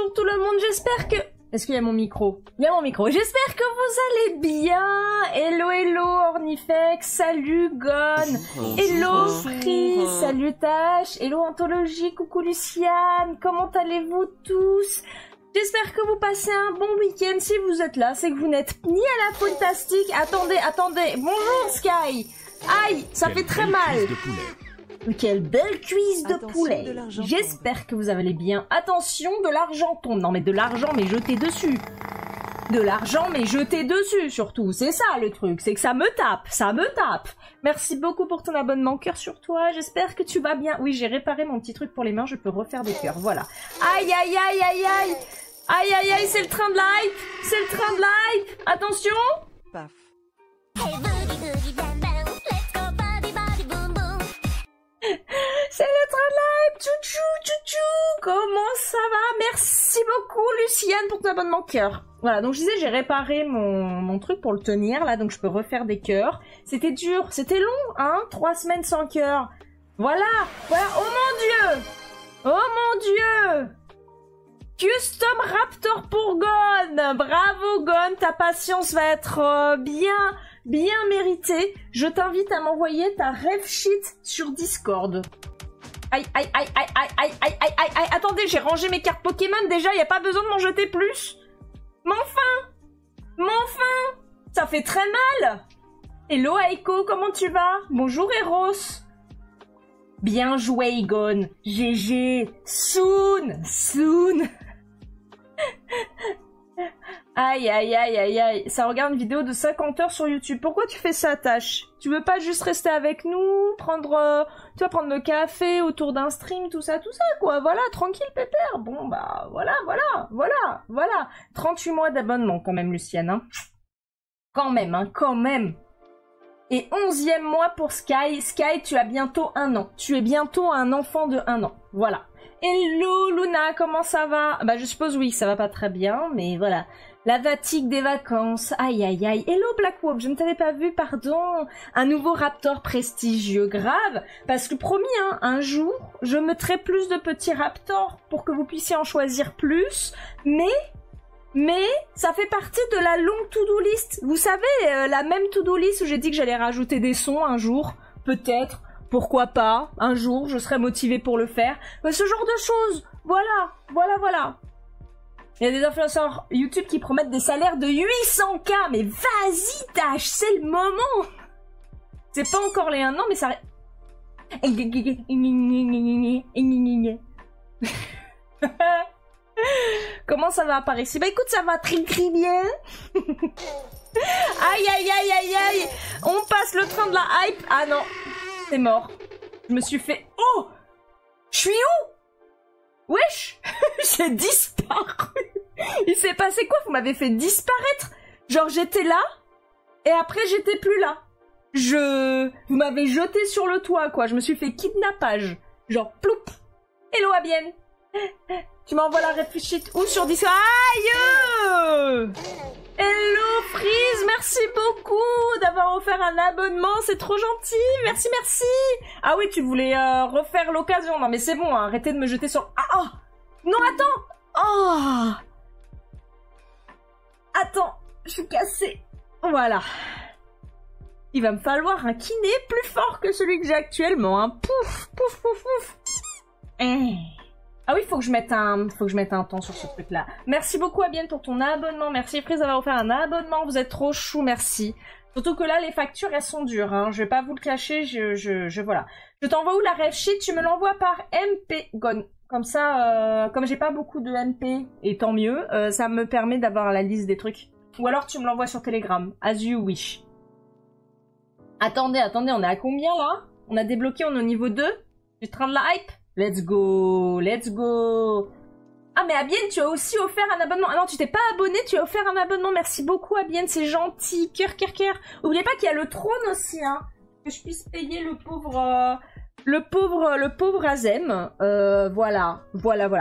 bonjour tout le monde, j'espère que... Est-ce qu'il y a mon micro? Il y a mon micro. J'espère que vous allez bien. Hello, hello, Ornifex. Salut, Gon. Hello, Freeze. Salut, Tash. Hello, Anthologie. Coucou, Luciane. Comment allez-vous tous? J'espère que vous passez un bon week-end. Si vous êtes là, c'est que vous n'êtes ni à la fantastique. Attendez, attendez. Bonjour, Sky. Aïe, ça fait très mal. Quelle belle cuisse de poulet. J'espère que vous allez bien. Attention, de l'argent tombe. Non mais de l'argent mais jeté dessus. De l'argent mais jeté dessus surtout. C'est ça le truc, c'est que ça me tape, ça me tape. Merci beaucoup pour ton abonnement, cœur sur toi. J'espère que tu vas bien. Oui, j'ai réparé mon petit truc pour les mains, je peux refaire des cœurs, voilà. Aïe aïe aïe aïe aïe. Aïe aïe aïe, c'est le train de l'hype. C'est le train de l'hype. Attention. Paf. C'est le train de l'hype. Tchou tchou. Comment ça va? Merci beaucoup Luciane pour ton abonnement cœur. Voilà, donc je disais j'ai réparé mon truc pour le tenir là, donc je peux refaire des cœurs. C'était dur, c'était long, hein, 3 semaines sans cœur. Voilà, voilà, oh mon dieu. Oh mon dieu. Custom Raptor pour Gon. Bravo Gon, ta patience va être bien méritée. Je t'invite à m'envoyer ta rêve sheet sur Discord. Aïe, aïe, aïe, aïe, aïe, aïe, aïe, aïe, aïe, aïe. Attendez, j'ai rangé mes cartes Pokémon déjà, y a pas besoin de m'en jeter plus. Mais enfin, ça fait très mal. Hello Aiko, comment tu vas? Bonjour Eros. Bien joué Egon. GG. Soon. Aïe, aïe, aïe, aïe, aïe. Ça regarde une vidéo de 50 heures sur YouTube. Pourquoi tu fais ça, Tash? Tu veux pas juste rester avec nous, prendre le café autour d'un stream, tout ça, quoi. Voilà, tranquille, pépère. Bon, bah, voilà. 38 mois d'abonnement, quand même, Luciane, hein. Quand même. Et 11e mois pour Sky. Sky, tu as bientôt 1 an. Tu es bientôt un enfant de 1 an. Voilà. Hello, Luna, comment ça va? Bah, je suppose, oui, ça va pas très bien, mais voilà. La fatigue des vacances. Aïe, aïe, aïe. Hello, Blackwolf, je ne t'avais pas vu, pardon. Un nouveau Raptor prestigieux, grave. Parce que promis, hein, un jour, je mettrai plus de petits Raptors pour que vous puissiez en choisir plus. Mais, ça fait partie de la longue to-do list. Vous savez, la même to-do list où j'ai dit que j'allais rajouter des sons un jour. Peut-être. Pourquoi pas. Un jour, je serai motivée pour le faire. Mais ce genre de choses. Voilà. Il y a des influenceurs YouTube qui promettent des salaires de 800K. Mais vas-y, Tash, c'est le moment. C'est pas encore les 1 an, mais ça... Comment ça va par ici? Bah écoute, ça va très bien. Aïe, aïe, aïe, aïe, aïe. On passe le train de la hype. Ah non, c'est mort. Je me suis fait... Oh, je suis où? Wesh. J'ai disparu. Il s'est passé quoi? Vous m'avez fait disparaître. Genre j'étais là, et après j'étais plus là. Vous m'avez jeté sur le toit, quoi. Je me suis fait kidnappage. Genre, ploup. Hello, Abienne. Tu m'envoies la réfléchite où sur Discord? Aïe! Hello, Freeze. Merci beaucoup d'avoir offert un abonnement. C'est trop gentil. Merci. Ah oui, tu voulais refaire l'occasion. Non, mais c'est bon, hein. Arrêtez de me jeter sur... Ah, oh. Non, attends. Oh. Attends, je suis cassée. Voilà. Il va me falloir un kiné plus fort que celui que j'ai actuellement. Hein. Pouf. Ah oui, faut que je mette un temps sur ce truc-là. Merci beaucoup, Abienne, pour ton abonnement. Merci, Freeze, d'avoir offert un abonnement. Vous êtes trop chou, merci. Surtout que là, les factures, elles sont dures. Hein. Je vais pas vous le cacher, voilà. Je t'envoie où la ref sheet? Tu me l'envoies par MP Gon. Comme ça, comme j'ai pas beaucoup de MP, et tant mieux, ça me permet d'avoir la liste des trucs. Ou alors tu me l'envoies sur Telegram, as you wish. Attendez, on est à combien là? On a débloqué, on est au niveau 2 du train de la hype. Let's go. Ah mais Abienne, tu as aussi offert un abonnement. Ah non, tu t'es pas abonné, tu as offert un abonnement. Merci beaucoup Abienne, c'est gentil. Cœur. Oubliez pas qu'il y a le trône aussi, hein. Que je puisse payer le pauvre Azem. Voilà.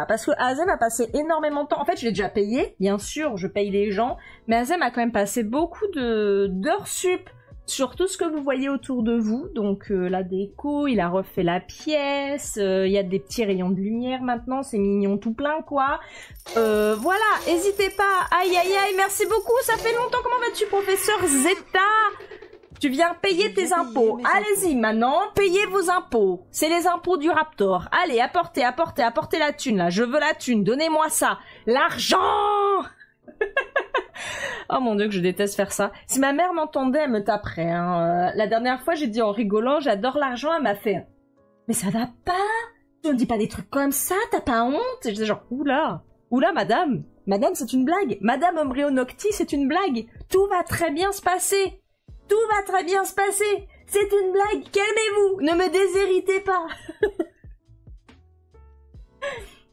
Parce que Azem a passé énormément de temps. En fait, je l'ai déjà payé, bien sûr, je paye les gens. Mais Azem a quand même passé beaucoup d'heures sup sur tout ce que vous voyez autour de vous. Donc la déco, il a refait la pièce, il y a des petits rayons de lumière maintenant, c'est mignon tout plein quoi. Voilà, n'hésitez pas. Aïe aïe aïe, merci beaucoup, ça fait longtemps. Comment vas-tu, professeur Zeta? Tu viens payer tes impôts. Allez-y maintenant, payez vos impôts. C'est les impôts du Raptor. Allez, apportez la thune là. Je veux la thune, donnez-moi ça. L'argent. Oh mon dieu que je déteste faire ça. Si ma mère m'entendait, elle me taperait. Hein. La dernière fois, j'ai dit en rigolant, j'adore l'argent, elle m'a fait « Mais ça va pas? Tu ne dis pas des trucs comme ça, t'as pas honte ?» Et je disais genre « Oula, oula madame, madame c'est une blague. Madame Ombreonocti c'est une blague. Tout va très bien se passer. Tout va très bien se passer. C'est une blague, calmez-vous, ne me déshéritez pas. »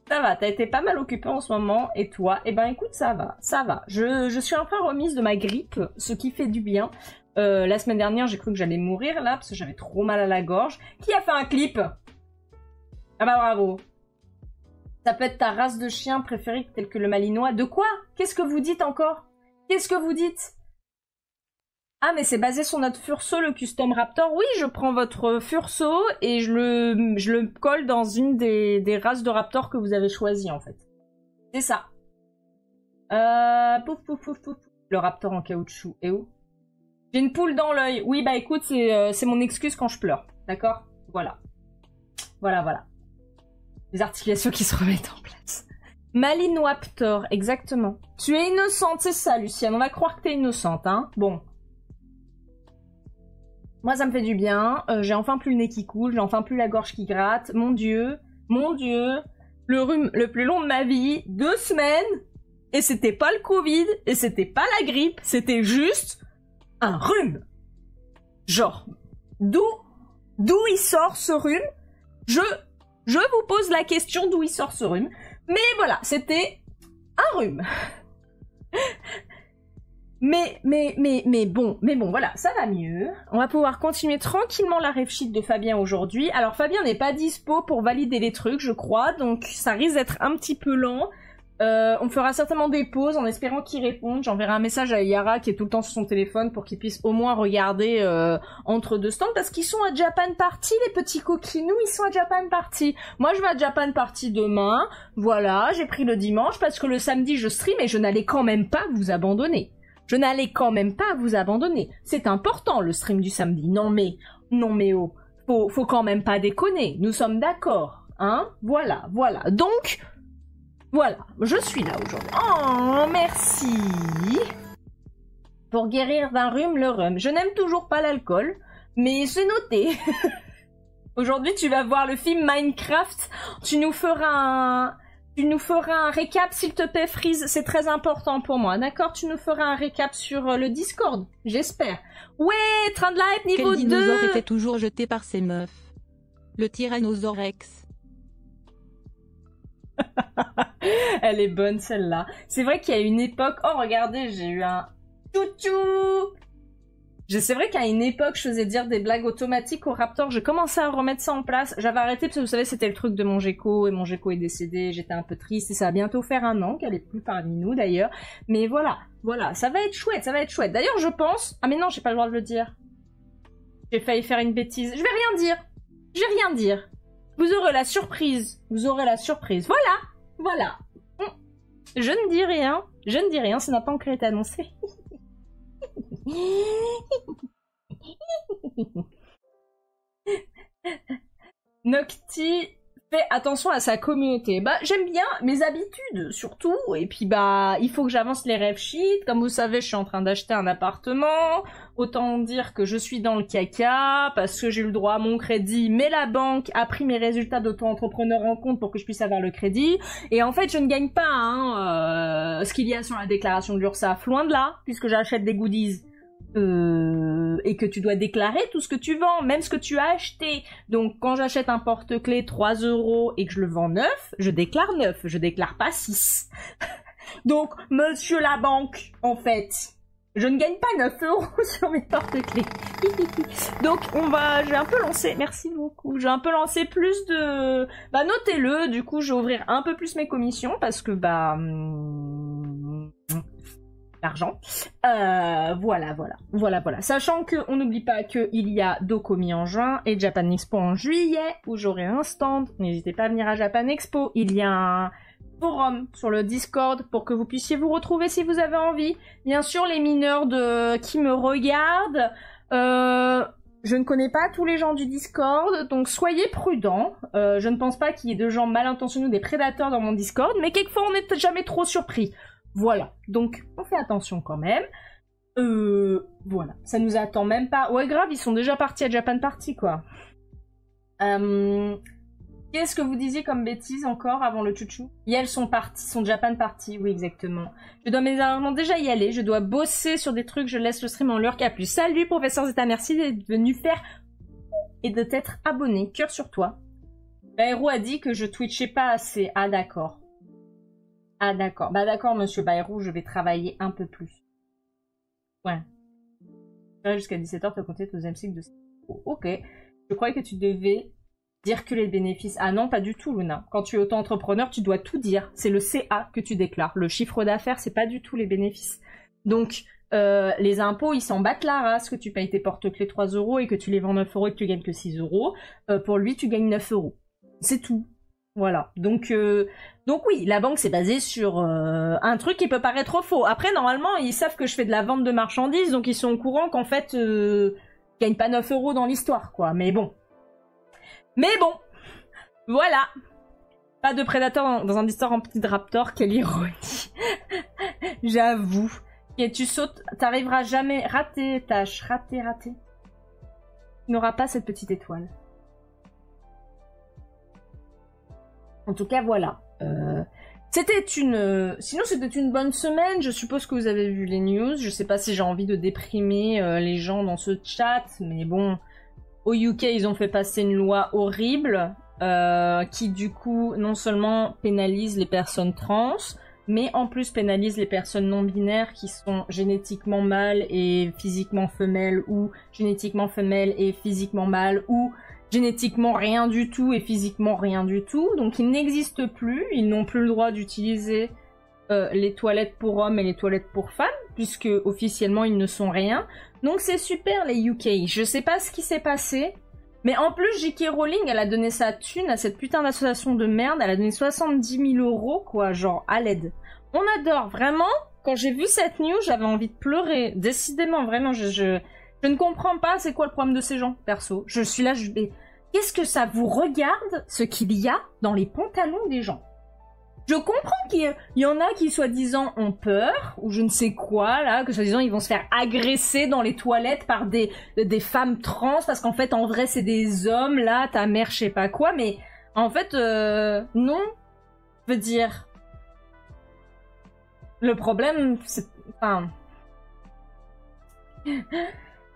Ça va, t'as été pas mal occupée en ce moment, et toi? Eh ben écoute, ça va, ça va. Je suis enfin remise de ma grippe, ce qui fait du bien. La semaine dernière, j'ai cru que j'allais mourir là, parce que j'avais trop mal à la gorge. Qui a fait un clip? Ah bah bravo. Ça peut être ta race de chien préférée, telle que le malinois. De quoi? Qu'est-ce que vous dites encore? Qu'est-ce que vous dites? Ah, mais c'est basé sur notre Furso, le Custom Raptor. Oui, je prends votre Furso et je le colle dans une des races de Raptor que vous avez choisies, en fait. C'est ça. Pouf, pouf, pouf, pouf. Le Raptor en caoutchouc. Et où? J'ai une poule dans l'œil. Oui, bah écoute, c'est mon excuse quand je pleure. D'accord? Voilà. Voilà, voilà. Les articulations qui se remettent en place. Malinwaptor, exactement. Tu es innocente, c'est ça, Lucienne. On va croire que t'es innocente, hein. Bon. Moi, ça me fait du bien. J'ai enfin plus le nez qui coule, j'ai enfin plus la gorge qui gratte. Mon Dieu, le rhume le plus long de ma vie, 2 semaines, et c'était pas le Covid, et c'était pas la grippe, c'était juste un rhume. Genre, d'où il sort ce rhume? Je vous pose la question d'où il sort ce rhume. Mais voilà, c'était un rhume. Mais bon, voilà, ça va mieux. On va pouvoir continuer tranquillement la ref sheet de Fabien aujourd'hui. Alors Fabien n'est pas dispo pour valider les trucs, je crois, donc ça risque d'être un petit peu lent. On fera certainement des pauses en espérant qu'il réponde. J'enverrai un message à Yara qui est tout le temps sur son téléphone pour qu'il puisse au moins regarder entre deux stands parce qu'ils sont à Japan Party, les petits coquinous, ils sont à Japan Party. Moi je vais à Japan Party demain, voilà, j'ai pris le dimanche parce que le samedi je stream et je n'allais quand même pas vous abandonner. Je n'allais quand même pas vous abandonner. C'est important le stream du samedi. Non mais oh, faut quand même pas déconner. Nous sommes d'accord, hein? Voilà. Donc, voilà, je suis là aujourd'hui. Oh, merci. Pour guérir d'un rhume, le rhum. Je n'aime toujours pas l'alcool, mais c'est noté. Aujourd'hui, tu vas voir le film Minecraft. Tu nous feras un récap, s'il te plaît, Freeze. C'est très important pour moi, d'accord? Tu nous feras un récap sur le Discord, j'espère. Ouais, Train de Light niveau 2. Quel dinosaure était toujours jeté par ses meufs? Le Tyrannosaure Rex. Elle est bonne, celle-là. C'est vrai qu'il y a une époque... Oh, regardez, j'ai eu un... Tchou-tchou. C'est vrai qu'à une époque, je faisais dire des blagues automatiques au Raptor. J'ai commencé à remettre ça en place. J'avais arrêté parce que vous savez, c'était le truc de mon Gecko et mon Gecko est décédé. J'étais un peu triste et ça va bientôt faire 1 an qu'elle est plus parmi nous d'ailleurs. Mais voilà, ça va être chouette, D'ailleurs, je pense... Ah mais non, j'ai pas le droit de le dire. J'ai failli faire une bêtise. Je vais rien dire. Vous aurez la surprise. Voilà. Je ne dis rien, ça n'a pas encore été annoncé. Nocti fait attention à sa communauté. Bah, j'aime bien mes habitudes, surtout. Et puis, bah, il faut que j'avance les ref sheets. Comme vous savez, je suis en train d'acheter un appartement. Autant dire que je suis dans le caca, parce que j'ai eu le droit à mon crédit, mais la banque a pris mes résultats d'auto-entrepreneur en compte pour que je puisse avoir le crédit. Et en fait, je ne gagne pas ce qu'il y a sur la déclaration de l'URSSAF. Loin de là, puisque j'achète des goodies. Et que tu dois déclarer tout ce que tu vends, même ce que tu as acheté. Donc, quand j'achète un porte-clés 3 € et que je le vends 9, je déclare 9, je déclare pas 6. Donc, monsieur la banque, en fait, je ne gagne pas 9 € sur mes porte-clés. Donc, je vais un peu lancer, merci beaucoup, je vais un peu lancer plus de... Bah, notez-le, du coup, je vais ouvrir un peu plus mes commissions parce que, l'argent. Voilà. Sachant qu'on n'oublie pas qu'il y a Docomi en juin et Japan Expo en juillet, où j'aurai un stand. N'hésitez pas à venir à Japan Expo. Il y a un forum sur le Discord pour que vous puissiez vous retrouver si vous avez envie. Bien sûr, les mineurs qui me regardent, je ne connais pas tous les gens du Discord, donc soyez prudents. Je ne pense pas qu'il y ait de gens mal intentionnés ou des prédateurs dans mon Discord, mais quelquefois on n'est jamais trop surpris. Voilà, donc on fait attention quand même. Voilà, ça nous attend même pas. Ouais, grave, ils sont déjà partis à Japan Party, quoi. Qu'est-ce que vous disiez comme bêtise encore avant le chouchou? Et elles sont parties, sont Japan Party, oui, exactement. Je dois évidemment déjà y aller, je dois bosser sur des trucs, je laisse le stream en l'heure qu'à plus. Salut, professeur Zeta, merci d'être venu faire et de t'être abonné. Cœur sur toi. Bayrou a dit que je twitchais pas assez. Ah, d'accord. Ah d'accord, bah d'accord monsieur Bayrou, je vais travailler un peu plus. Ouais. Jusqu'à 17h, tu as compté ton deuxième cycle de... Oh, ok. Je croyais que tu devais dire que les bénéfices... Ah non, pas du tout Luna. Quand tu es auto-entrepreneur, tu dois tout dire. C'est le CA que tu déclares. Le chiffre d'affaires, c'est pas du tout les bénéfices. Donc, les impôts, ils s'en battent la race que tu payes tes porte-clés 3 € et que tu les vends 9 € et que tu gagnes que 6 €. Pour lui, tu gagnes 9 €. C'est tout. Voilà, donc oui, la banque c'est basé sur un truc qui peut paraître faux. Après, normalement, ils savent que je fais de la vente de marchandises, donc ils sont au courant qu'en fait, je gagne pas 9 € dans l'histoire, quoi. Mais bon, voilà. Pas de prédateur dans un histoire rempli de raptors, quelle ironie. J'avoue. Et tu sautes, t'arriveras jamais. Raté, tâche, raté. Tu n'auras pas cette petite étoile. En tout cas, voilà. Sinon, c'était une bonne semaine. Je suppose que vous avez vu les news. Je sais pas si j'ai envie de déprimer les gens dans ce chat, mais bon, au UK, ils ont fait passer une loi horrible qui, du coup, non seulement pénalise les personnes trans, mais en plus pénalise les personnes non binaires qui sont génétiquement mâles et physiquement femelles, ou génétiquement femelles et physiquement mâles, ou génétiquement rien du tout et physiquement rien du tout. Donc ils n'existent plus, ils n'ont plus le droit d'utiliser les toilettes pour hommes et les toilettes pour femmes, puisque officiellement ils ne sont rien. Donc c'est super les UK. Je sais pas ce qui s'est passé, mais en plus J.K. Rowling, elle a donné sa thune à cette putain d'association de merde, elle a donné 70 000 € quoi, genre à l'aide. On adore, vraiment. Quand j'ai vu cette news, j'avais envie de pleurer. Décidément, vraiment, je ne comprends pas c'est quoi le problème de ces gens, perso. Je suis là, qu'est-ce que ça vous regarde, ce qu'il y a dans les pantalons des gens? Je comprends qu'il y en a qui, soi-disant, ont peur, ou je ne sais quoi, là, que soi-disant, ils vont se faire agresser dans les toilettes par des femmes trans, parce qu'en fait, en vrai, c'est des hommes, là, ta mère, je sais pas quoi, mais en fait, non. Je veux dire... Le problème, c'est... Enfin...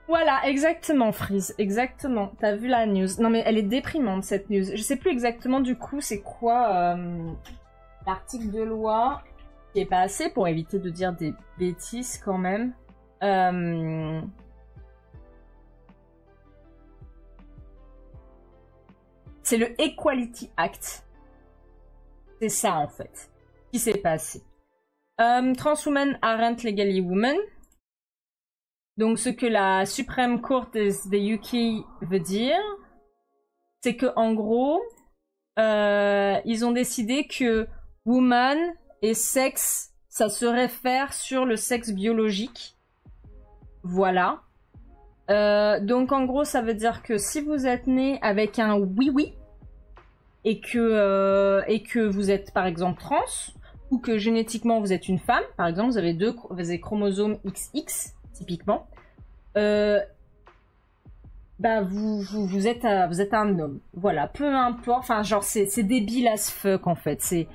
Voilà, exactement, Freeze, exactement. T'as vu la news. Non mais elle est déprimante, cette news. Je sais plus exactement du coup c'est quoi l'article de loi qui est passé pour éviter de dire des bêtises quand même. C'est le Equality Act. C'est ça en fait qui s'est passé. Trans women aren't legally women. Donc ce que la Supreme Court des UK veut dire, c'est que en gros, ils ont décidé que woman et sexe, ça se réfère sur le sexe biologique. Voilà. Donc en gros, ça veut dire que si vous êtes né avec un oui-oui et que vous êtes par exemple trans, ou que génétiquement vous êtes une femme, par exemple, vous avez des chromosomes XX, typiquement, bah vous êtes un homme. Voilà, peu importe, enfin genre c'est débile as fuck en fait, c'est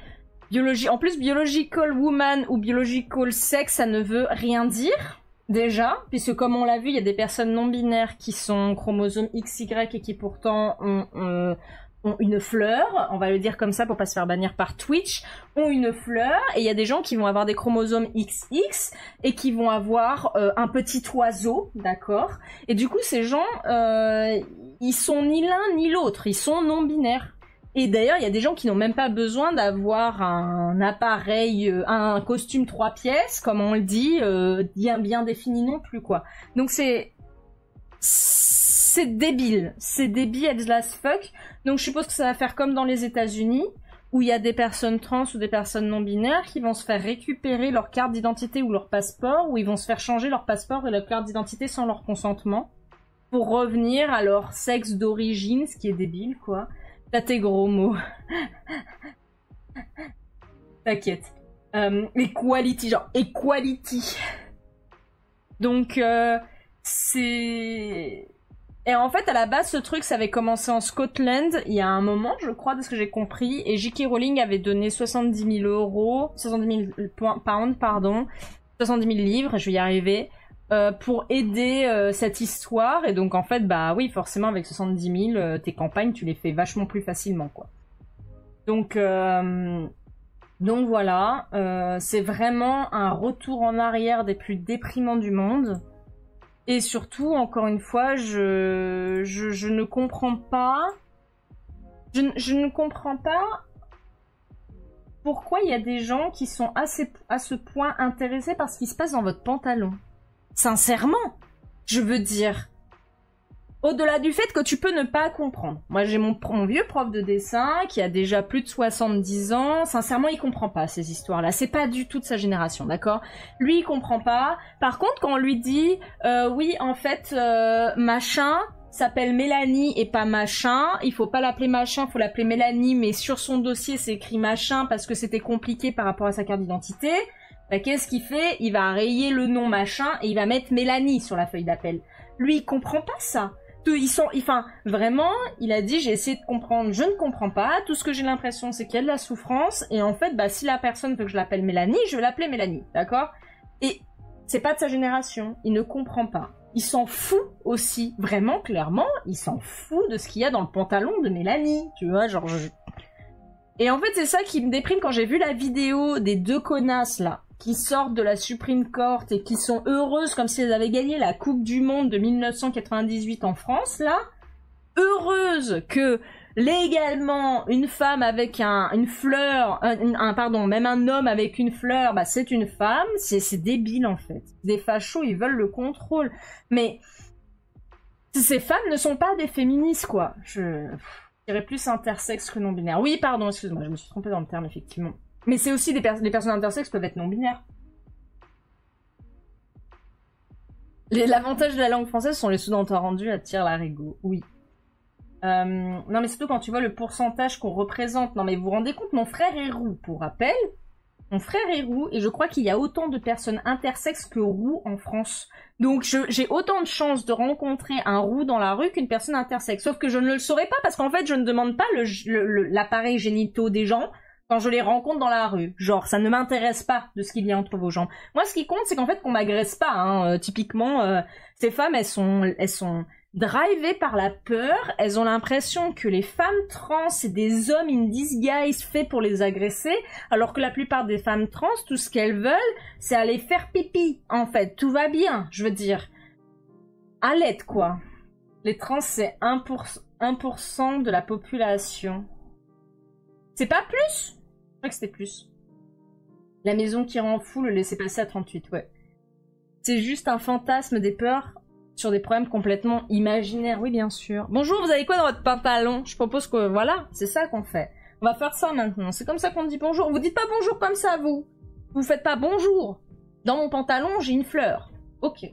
biologie. En plus, biological woman ou biological sex, ça ne veut rien dire. Déjà, puisque comme on l'a vu, il y a des personnes non binaires qui sont chromosomes XY et qui pourtant ont une fleur, on va le dire comme ça pour pas se faire bannir par Twitch, ont une fleur, et il y a des gens qui vont avoir des chromosomes XX et qui vont avoir un petit oiseau, d'accord? Et du coup, ces gens, ils sont ni l'un ni l'autre, ils sont non binaires. Et d'ailleurs, il y a des gens qui n'ont même pas besoin d'avoir un appareil, un costume 3 pièces, comme on le dit, bien défini non plus, quoi. Donc c'est débile. C'est débile as fuck. Donc je suppose que ça va faire comme dans les États-Unis, où il y a des personnes trans ou des personnes non binaires qui vont se faire récupérer leur carte d'identité ou leur passeport, ou ils vont se faire changer leur passeport et leur carte d'identité sans leur consentement, pour revenir à leur sexe d'origine, ce qui est débile, quoi. T'as tes gros mots. T'inquiète. Equality, genre equality. Donc, c'est... Et en fait, à la base, ce truc, ça avait commencé en Scotland, il y a un moment, je crois, de ce que j'ai compris, et J.K. Rowling avait donné 70 000 euros, 70 000 pounds, pardon, 70 000 livres, je vais y arriver, pour aider cette histoire. Et donc, en fait, bah oui, forcément, avec 70 000, tes campagnes, tu les fais vachement plus facilement, quoi. Donc voilà, c'est vraiment un retour en arrière des plus déprimants du monde. Et surtout, encore une fois, je ne comprends pas... Je ne comprends pas pourquoi il y a des gens qui sont à ce point intéressés par ce qui se passe dans votre pantalon. Sincèrement, je veux dire... Au-delà du fait que tu peux ne pas comprendre. Moi, j'ai mon vieux prof de dessin qui a déjà plus de 70 ans. Sincèrement, il comprend pas ces histoires-là. C'est pas du tout de sa génération, d'accord? Lui, il comprend pas. Par contre, quand on lui dit, oui, en fait, machin s'appelle Mélanie et pas machin, il faut pas l'appeler machin, faut l'appeler Mélanie, mais sur son dossier, c'est écrit machin parce que c'était compliqué par rapport à sa carte d'identité. Bah, qu'est-ce qu'il fait? Il va rayer le nom machin et il va mettre Mélanie sur la feuille d'appel. Lui, il comprend pas ça. Enfin, vraiment, il a dit, j'ai essayé de comprendre, je ne comprends pas, tout ce que j'ai l'impression, c'est qu'il y a de la souffrance, et en fait, bah, si la personne veut que je l'appelle Mélanie, je vais l'appeler Mélanie, d'accord? Et c'est pas de sa génération, il ne comprend pas. Il s'en fout aussi, vraiment, clairement, il s'en fout de ce qu'il y a dans le pantalon de Mélanie, tu vois, genre... Et en fait, c'est ça qui me déprime quand j'ai vu la vidéo des deux connasses, là, qui sortent de la Supreme Court et qui sont heureuses comme si elles avaient gagné la Coupe du Monde de 1998 en France, là. Heureuses que, légalement, une femme avec une fleur, même un homme avec une fleur, bah, c'est une femme. C'est débile, en fait. Des fachos, ils veulent le contrôle. Mais, ces femmes ne sont pas des féministes, quoi. Je dirais plus intersexes que non-binaires. Oui, pardon, excuse-moi, je me suis trompée dans le terme, effectivement. Mais c'est aussi les personnes intersexes peuvent être non-binaires. L'avantage de la langue française sont les sous-entendus rendus à tire-larigot, oui. Non mais surtout quand tu vois le pourcentage qu'on représente. Non mais vous vous rendez compte, mon frère est roux, pour rappel. Mon frère est roux et je crois qu'il y a autant de personnes intersexes que roux en France. Donc j'ai autant de chances de rencontrer un roux dans la rue qu'une personne intersexe. Sauf que je ne le saurais pas parce qu'en fait je ne demande pas l'appareil génitaux des gens quand je les rencontre dans la rue. Genre, ça ne m'intéresse pas de ce qu'il y a entre vos jambes. Moi, ce qui compte, c'est qu'en fait, qu'on m'agresse pas. Hein. Typiquement, ces femmes, elles sont drivées par la peur. Elles ont l'impression que les femmes trans, c'est des hommes in disguise faits pour les agresser, alors que la plupart des femmes trans, tout ce qu'elles veulent, c'est aller faire pipi. En fait, tout va bien, je veux dire. À l'aide, quoi. Les trans, c'est 1% de la population. C'est pas plus? Je crois que c'était plus. La maison qui rend fou, le laisser passer à 38, ouais. C'est juste un fantasme des peurs sur des problèmes complètement imaginaires, oui bien sûr. Bonjour, vous avez quoi dans votre pantalon? Je propose que, voilà, c'est ça qu'on fait. On va faire ça maintenant, c'est comme ça qu'on dit bonjour. Vous dites pas bonjour comme ça, vous. Vous faites pas bonjour. Dans mon pantalon, j'ai une fleur. Ok.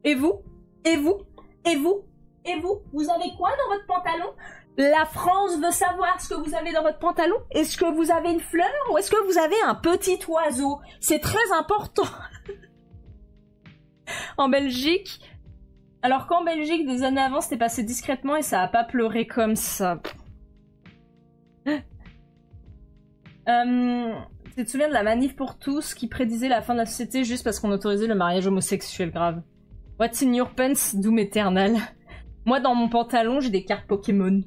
Et vous? Et vous? Et vous? Et vous? Vous avez quoi dans votre pantalon? La France veut savoir ce que vous avez dans votre pantalon. Est-ce que vous avez une fleur ou est-ce que vous avez un petit oiseau? C'est très important. En Belgique, alors qu'en Belgique, des années avant, c'était passé discrètement et ça a pas pleuré comme ça. Tu te souviens de la manif pour tous qui prédisait la fin de la société juste parce qu'on autorisait le mariage homosexuel, grave. What's in your pants, Doom Eternal? Moi, dans mon pantalon, j'ai des cartes Pokémon.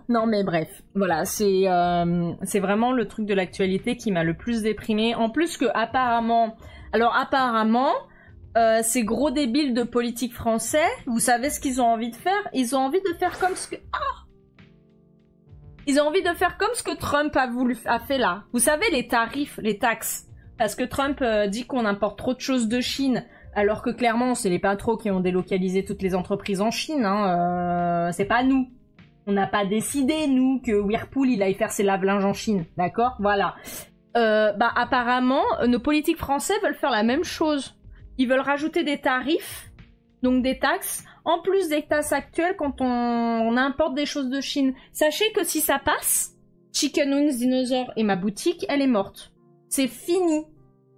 Non mais bref, voilà, c'est vraiment le truc de l'actualité qui m'a le plus déprimée. En plus que apparemment, ces gros débiles de politique français, vous savez ce qu'ils ont envie de faire? Ils ont envie de faire comme ce que... Ils ont envie de faire comme ce que Trump a fait là. Vous savez, les tarifs, les taxes. Parce que Trump dit qu'on importe trop de choses de Chine, alors que clairement, c'est les patros qui ont délocalisé toutes les entreprises en Chine. Hein. C'est pas nous. On n'a pas décidé, nous, que Whirlpool, il aille faire ses lave-linges en Chine. D'accord? Voilà. Apparemment, nos politiques français veulent faire la même chose. Ils veulent rajouter des tarifs, donc des taxes, en plus des taxes actuelles quand on importe des choses de Chine. Sachez que si ça passe, Chicken Wings Dinosaur et ma boutique, elle est morte. C'est fini.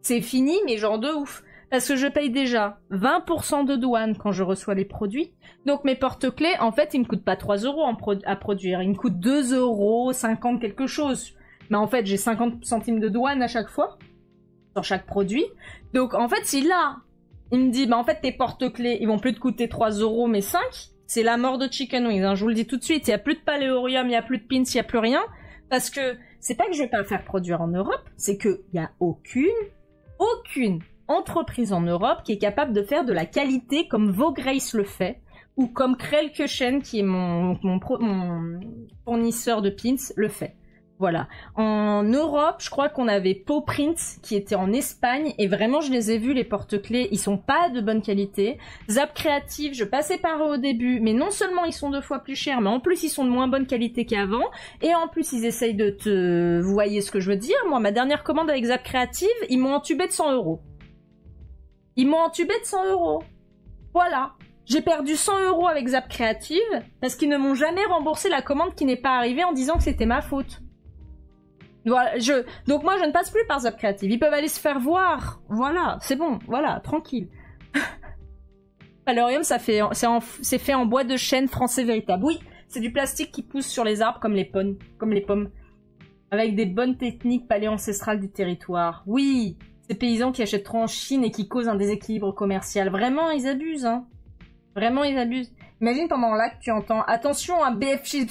C'est fini, mais genre de ouf. Parce que je paye déjà 20% de douane quand je reçois les produits. Donc mes porte-clés, en fait, ils me coûtent pas 3 € à produire. Ils me coûtent 2,50 € quelque chose. Mais en fait, j'ai 50 centimes de douane à chaque fois. Sur chaque produit. Donc en fait, si là, il me dit, bah en fait, tes porte-clés, ils vont plus te coûter 3 € mais 5, c'est la mort de Chicken Wings. Hein, je vous le dis tout de suite, il n'y a plus de Paléorium, il n'y a plus de pins, il n'y a plus rien. Parce que c'est pas que je vais pas le faire produire en Europe, c'est qu'il n'y a aucune entreprise en Europe qui est capable de faire de la qualité comme Vaugrace le fait, ou comme Krellkirchen, qui est mon fournisseur de pins, le fait. Voilà. En Europe, je crois qu'on avait Pawprint qui était en Espagne et vraiment je les ai vus les porte-clés, ils sont pas de bonne qualité. Zap Creative, je passais par eux au début, mais non seulement ils sont 2 fois plus chers, mais en plus ils sont de moins bonne qualité qu'avant et en plus ils essayent de te... Vous voyez ce que je veux dire? Moi, ma dernière commande avec Zap Creative, ils m'ont entubé de 100 €. Ils m'ont entubé de 100 €. Voilà. J'ai perdu 100 € avec Zap Creative parce qu'ils ne m'ont jamais remboursé la commande qui n'est pas arrivée en disant que c'était ma faute. Voilà, donc moi je ne passe plus par Zap Creative. Ils peuvent aller se faire voir. Voilà, c'est bon, voilà, tranquille. Palorium, c'est fait en bois de chêne français véritable. Oui, c'est du plastique qui pousse sur les arbres comme les pommes. Avec des bonnes techniques paléo-ancestrales du territoire. Oui, ces paysans qui achètent trop en Chine et qui causent un déséquilibre commercial. Vraiment, ils abusent, hein. Vraiment, ils abusent. Imagine pendant là que tu entends « Attention, un BFG... »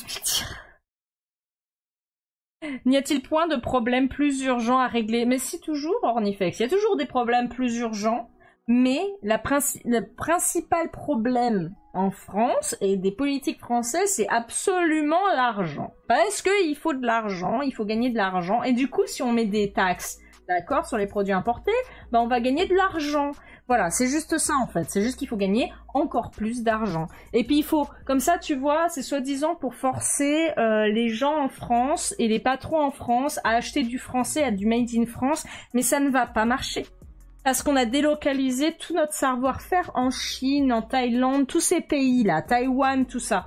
N'y a-t-il point de problème plus urgent à régler? Mais si, toujours, Ornifex. Il y a toujours des problèmes plus urgents, mais le principal problème en France et des politiques françaises, c'est absolument l'argent. Parce qu'il faut de l'argent, il faut gagner de l'argent, et du coup, si on met des taxes, d'accord, sur les produits importés, bah on va gagner de l'argent. Voilà, c'est juste ça en fait, c'est juste qu'il faut gagner encore plus d'argent. Et puis il faut, comme ça tu vois, c'est soi-disant pour forcer les gens en France et les patrons en France à acheter du français, à du made in France, mais ça ne va pas marcher. Parce qu'on a délocalisé tout notre savoir-faire en Chine, en Thaïlande, tous ces pays-là, Taïwan, tout ça.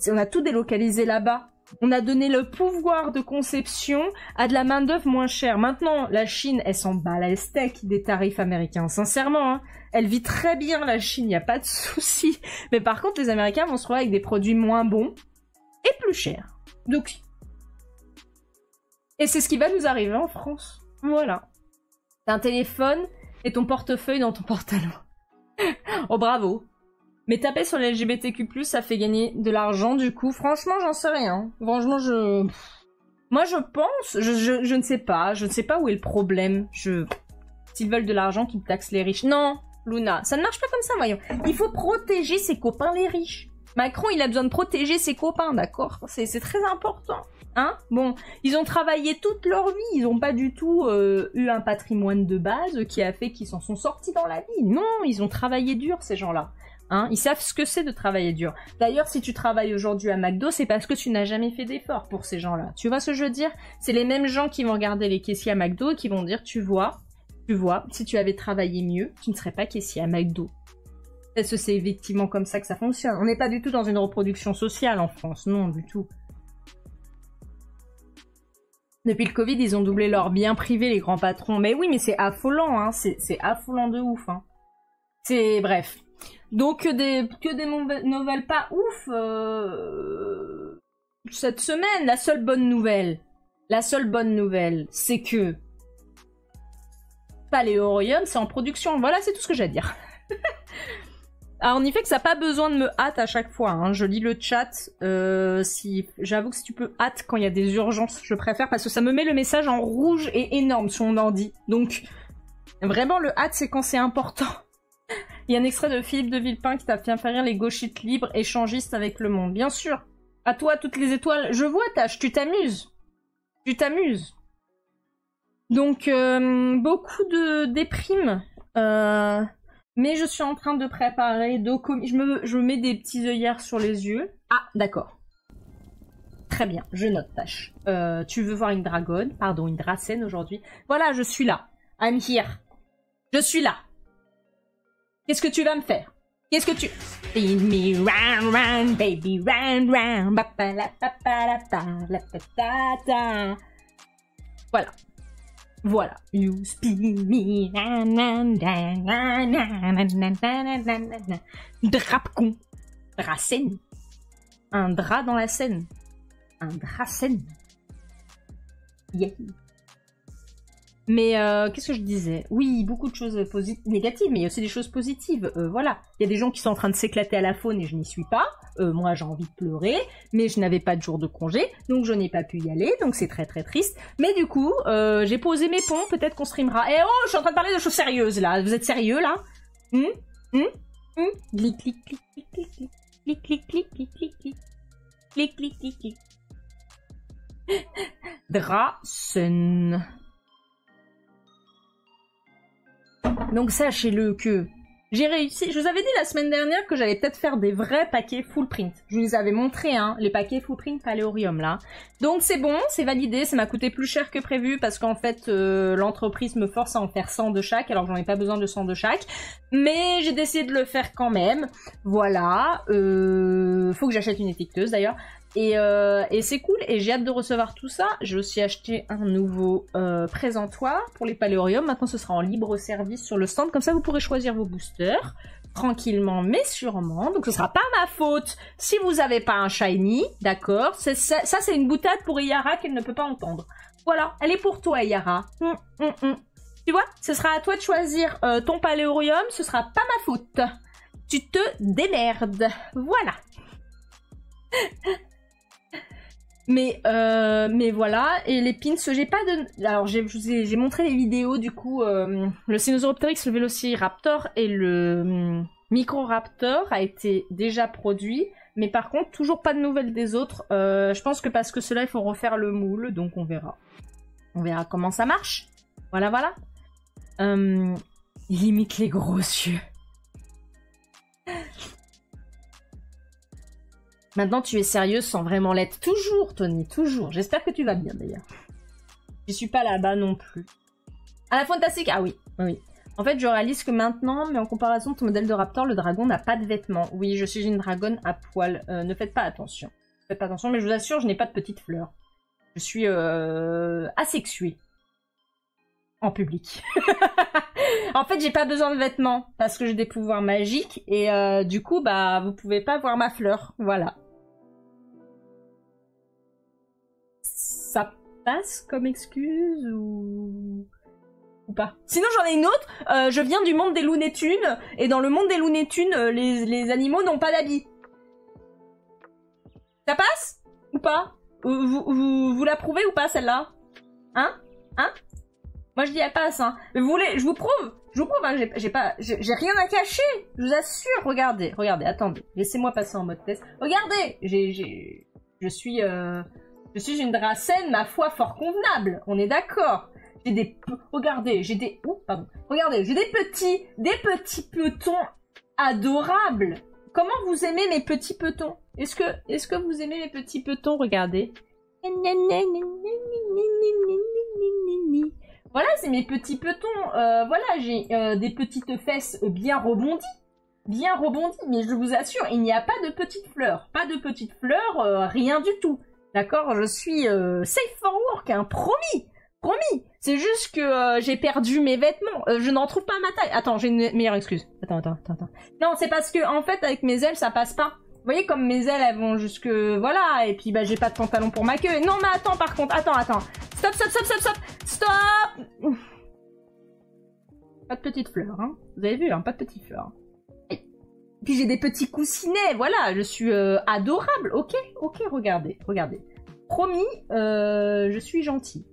On a tout délocalisé là-bas. On a donné le pouvoir de conception à de la main-d'œuvre moins chère. Maintenant, la Chine, elle s'en bat la steak des tarifs américains. Sincèrement, hein. Elle vit très bien, la Chine, il n'y a pas de souci. Mais par contre, les Américains vont se retrouver avec des produits moins bons et plus chers. Donc, et c'est ce qui va nous arriver en France. Voilà. T'as un téléphone et ton portefeuille dans ton pantalon. Oh, bravo. Mais taper sur les LGBTQ+, ça fait gagner de l'argent, du coup. Franchement, j'en sais rien. Franchement, moi, je pense... Je ne sais pas. Je ne sais pas où est le problème. S'ils veulent de l'argent, qu'ils taxent les riches. Non, Luna, ça ne marche pas comme ça, voyons. Il faut protéger ses copains, les riches. Macron, il a besoin de protéger ses copains, d'accord? C'est très important. Hein? Bon, ils ont travaillé toute leur vie. Ils n'ont pas du tout eu un patrimoine de base qui a fait qu'ils s'en sont sortis dans la vie. Non, ils ont travaillé dur, ces gens-là. Hein, ils savent ce que c'est de travailler dur. D'ailleurs, si tu travailles aujourd'hui à McDo, c'est parce que tu n'as jamais fait d'effort pour ces gens-là. Tu vois ce que je veux dire? C'est les mêmes gens qui vont regarder les caissiers à McDo et qui vont dire, tu vois, si tu avais travaillé mieux, tu ne serais pas caissier à McDo. Est-ce que c'est effectivement comme ça que ça fonctionne? On n'est pas du tout dans une reproduction sociale en France, non, du tout. Depuis le Covid, ils ont doublé leurs biens privés, les grands patrons. Mais oui, mais c'est affolant, hein. C'est affolant de ouf, hein. C'est... Bref. Donc que des nouvelles pas ouf cette semaine. La seule bonne nouvelle, c'est que Paléorium, c'est en production. Voilà, c'est tout ce que j'ai à dire. Alors, en effet, que ça n'a pas besoin de me hâte à chaque fois. Hein. Je lis le chat. J'avoue que si tu peux hâte quand il y a des urgences, je préfère parce que ça me met le message en rouge et énorme sur mon ordi. Donc, vraiment, le hâte, c'est quand c'est important. Il y a un extrait de Philippe de Villepin qui t'a bien fait rire, les gauchistes libres, échangistes avec le monde. Bien sûr. À toi, toutes les étoiles. Je vois, Tache, tu t'amuses. Tu t'amuses. Donc, beaucoup de déprimes. Mais je suis en train de préparer je me mets des petits œillères sur les yeux. Ah, d'accord. Très bien, je note, Tache. Tu veux voir une dragonne, pardon, une dracène aujourd'hui. Voilà, je suis là. I'm here. Je suis là. Qu'est-ce que tu vas me faire? Qu'est-ce que tu... Spin me round, round, baby, round, round. Voilà. Voilà. You spin me. Drap-con. Dracène. Un drap dans la scène. Un dracène. Yeah. Mais qu'est-ce que je disais? Oui, beaucoup de choses négatives, mais il y a aussi des choses positives. Voilà, il y a des gens qui sont en train de s'éclater à la faune et je n'y suis pas. Moi, j'ai envie de pleurer, mais je n'avais pas de jour de congé, donc je n'ai pas pu y aller, donc c'est très très triste. Mais du coup, j'ai posé mes ponts, peut-être qu'on streamera. Eh oh, je suis en train de parler de choses sérieuses là. Vous êtes sérieux là? Clic clic clic clic clic clic clic clic clic clic clic clic clic clic clic. Dracène. Donc sachez-le que j'ai réussi. Je vous avais dit la semaine dernière que j'allais peut-être faire des vrais paquets full print. Je vous les avais montré, hein, les paquets full print Paléorium là. Donc c'est bon, c'est validé. Ça m'a coûté plus cher que prévu parce qu'en fait l'entreprise me force à en faire 100 de chaque, alors j'en ai pas besoin de 100 de chaque. Mais j'ai décidé de le faire quand même. Voilà. Faut que j'achète une étiqueteuse d'ailleurs. Et c'est cool, et j'ai hâte de recevoir tout ça. J'ai aussi acheté un nouveau présentoir pour les Paléorium. Maintenant, ce sera en libre service sur le stand. Comme ça, vous pourrez choisir vos boosters tranquillement, mais sûrement. Donc, ce sera pas ma faute si vous avez pas un shiny, d'accord? Ça, c'est une boutade pour Yara qu'elle ne peut pas entendre. Voilà, elle est pour toi, Yara. Tu vois, ce sera à toi de choisir ton Paléorium. Ce sera pas ma faute. Tu te démerdes. Voilà. Mais voilà, et les pins, j'ai pas de... Alors, j'ai montré les vidéos, du coup, le Sinosauropteryx, le Vélociraptor et le Microraptor a été déjà produit, mais par contre, toujours pas de nouvelles des autres. Je pense que parce que ceux-là, il faut refaire le moule, donc on verra. On verra comment ça marche. Voilà, voilà. Limite les gros yeux. Maintenant, tu es sérieuse sans vraiment l'être. Toujours, Tony, toujours. J'espère que tu vas bien, d'ailleurs. Je suis pas là-bas non plus. À la fantastique, ah oui, oui. En fait, je réalise que maintenant, mais en comparaison de ton modèle de raptor, le dragon n'a pas de vêtements. Oui, je suis une dragonne à poil. Ne faites pas attention. Ne faites pas attention, mais je vous assure, je n'ai pas de petites fleurs. Je suis asexuée. En public. En fait, j'ai pas besoin de vêtements parce que j'ai des pouvoirs magiques et du coup, bah, vous pouvez pas voir ma fleur. Voilà. Ça passe comme excuse ou pas? Sinon, j'en ai une autre. Je viens du monde des Looney Tunes et dans le monde des Looney Tunes, les animaux n'ont pas d'habits. Ça passe ou pas? Vous l'approuvez ou pas celle-là? Hein? Moi je dis elle passe, hein. Mais vous voulez, je vous prouve, hein, j'ai rien à cacher, je vous assure, regardez, attendez, laissez-moi passer en mode test. Regardez, je suis une dracène, ma foi, fort convenable, on est d'accord. Regardez, j'ai des petits petons adorables. Comment vous aimez mes petits petons? Est-ce que vous aimez mes petits petons? Regardez. Voilà, c'est mes petits petons. Voilà, j'ai des petites fesses bien rebondies, mais je vous assure, il n'y a pas de petites fleurs. Pas de petites fleurs, rien du tout. D'accord? Je suis safe for work, hein, promis. C'est juste que j'ai perdu mes vêtements. Je n'en trouve pas à ma taille. Attends, j'ai une meilleure excuse. Attends. Non, c'est parce que, en fait, avec mes ailes, ça passe pas. Vous voyez, comme mes ailes, elles vont jusque... Voilà, et puis bah j'ai pas de pantalon pour ma queue. Non, mais attends, par contre, attends. Stop. Pas de petites fleurs, hein. Vous avez vu, hein, pas de petites fleurs. Et puis j'ai des petits coussinets, voilà, je suis adorable. Ok, regardez. Promis, je suis gentille.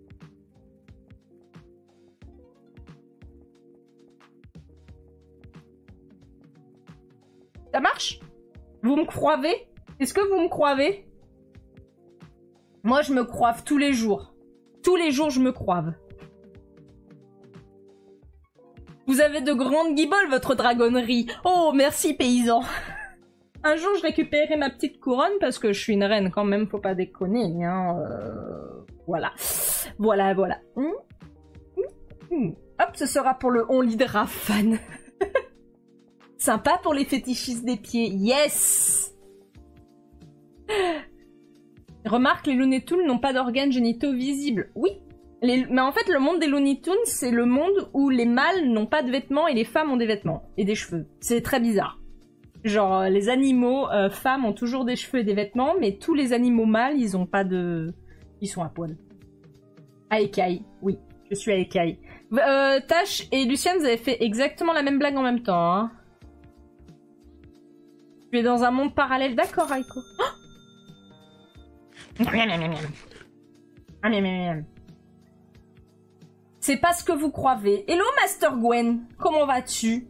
Ça marche? Vous me croivez? Est-ce que vous me croivez? Moi, je me croive tous les jours. Tous les jours, je me croive. Vous avez de grandes guiboles, votre dragonnerie. Oh, merci, paysan. Un jour, je récupérerai ma petite couronne parce que je suis une reine quand même, faut pas déconner. Hein. Voilà. Voilà, voilà. Hop, ce sera pour le On Lidera fan. Sympa pour les fétichistes des pieds. Yes! Remarque, les Looney Tunes n'ont pas d'organes génitaux visibles. Oui, mais en fait, le monde des Looney Tunes, c'est le monde où les mâles n'ont pas de vêtements et les femmes ont des vêtements et des cheveux. C'est très bizarre. Genre, les animaux femmes ont toujours des cheveux et des vêtements, mais tous les animaux mâles, ils ont pas de... Ils sont à poil. Aekai, oui, je suis Aekai. Tash et Lucienne, vous avez fait exactement la même blague en même temps, hein. Tu es dans un monde parallèle, d'accord, Aiko. C'est pas ce que vous croyez. Hello, Master Gwen. Comment vas-tu?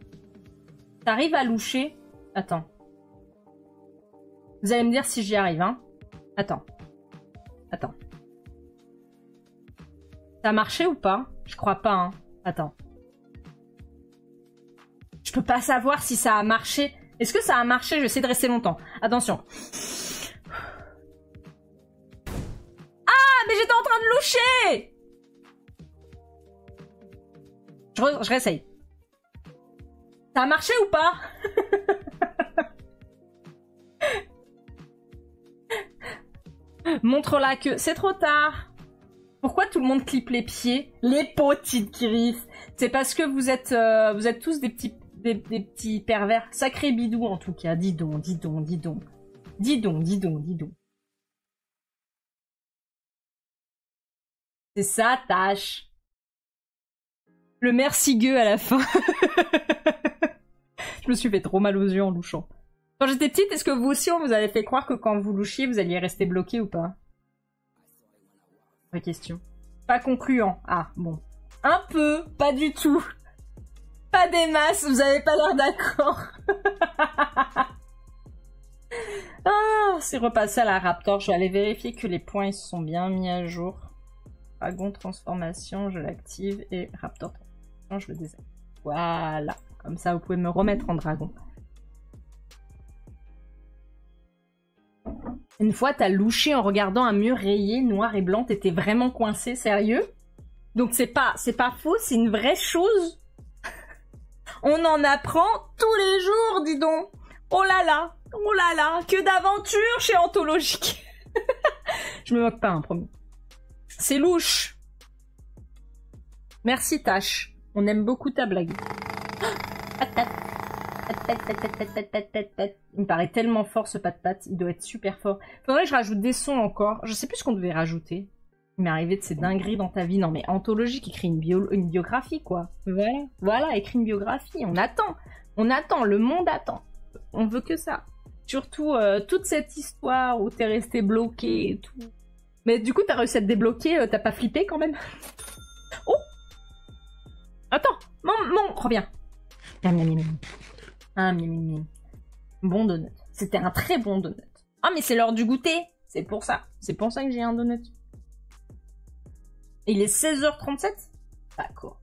T'arrives à loucher? Attends. Vous allez me dire si j'y arrive, hein. Attends. Attends. Ça a marché ou pas? Je crois pas, hein. Attends. Je peux pas savoir si ça a marché. Est-ce que ça a marché? Je vais essayer de rester longtemps. Attention. Ah, mais j'étais en train de loucher! Je réessaye. Ça a marché ou pas? Montre-la que... C'est trop tard. Pourquoi tout le monde clip les pieds? Les petites griffes. C'est parce que vous êtes tous des petits pervers. Sacré bidou en tout cas. Dis donc, dis donc, dis donc. Dis donc, dis donc, dis donc. C'est ça, Tash. Le merci gueux à la fin. Je me suis fait trop mal aux yeux en louchant. Quand j'étais petite, est-ce que vous aussi on vous avait fait croire que quand vous louchiez, vous alliez rester bloqué ou pas? Vraie question. Pas concluant. Ah, bon. Un peu, pas du tout. Pas des masses, vous avez pas l'air d'accord. Ah, c'est repassé à la Raptor. Je vais aller vérifier que les points ils se sont bien mis à jour. Dragon transformation, je l'active. Et Raptor transformation, je le désactive. Voilà. Comme ça, vous pouvez me remettre en dragon. Une fois, t'as louché en regardant un mur rayé, noir et blanc. T'étais vraiment coincé, sérieux? Donc c'est pas faux, c'est une vraie chose. On en apprend tous les jours, dis donc. Oh là là, que d'aventures chez Anthologique. Je me moque pas, hein, promis. C'est louche. Merci Tash, on aime beaucoup ta blague. Il me paraît tellement fort ce pat-pat, il doit être super fort. Faudrait que je rajoute des sons encore, je sais plus ce qu'on devait rajouter. Il m'est arrivé de ces dingueries dans ta vie. Non mais Anthologique écrit une biographie quoi. Voilà, écrit une biographie, on attend, le monde attend. On veut que ça. Surtout toute cette histoire où t'es resté bloqué et tout. Mais du coup t'as réussi à te débloquer, t'as pas flippé quand même? Oh! Attends, reviens. Bon donut. C'était un très bon donut. Ah mais c'est l'heure du goûter. C'est pour ça que j'ai un donut. Et il est 16h37? D'accord.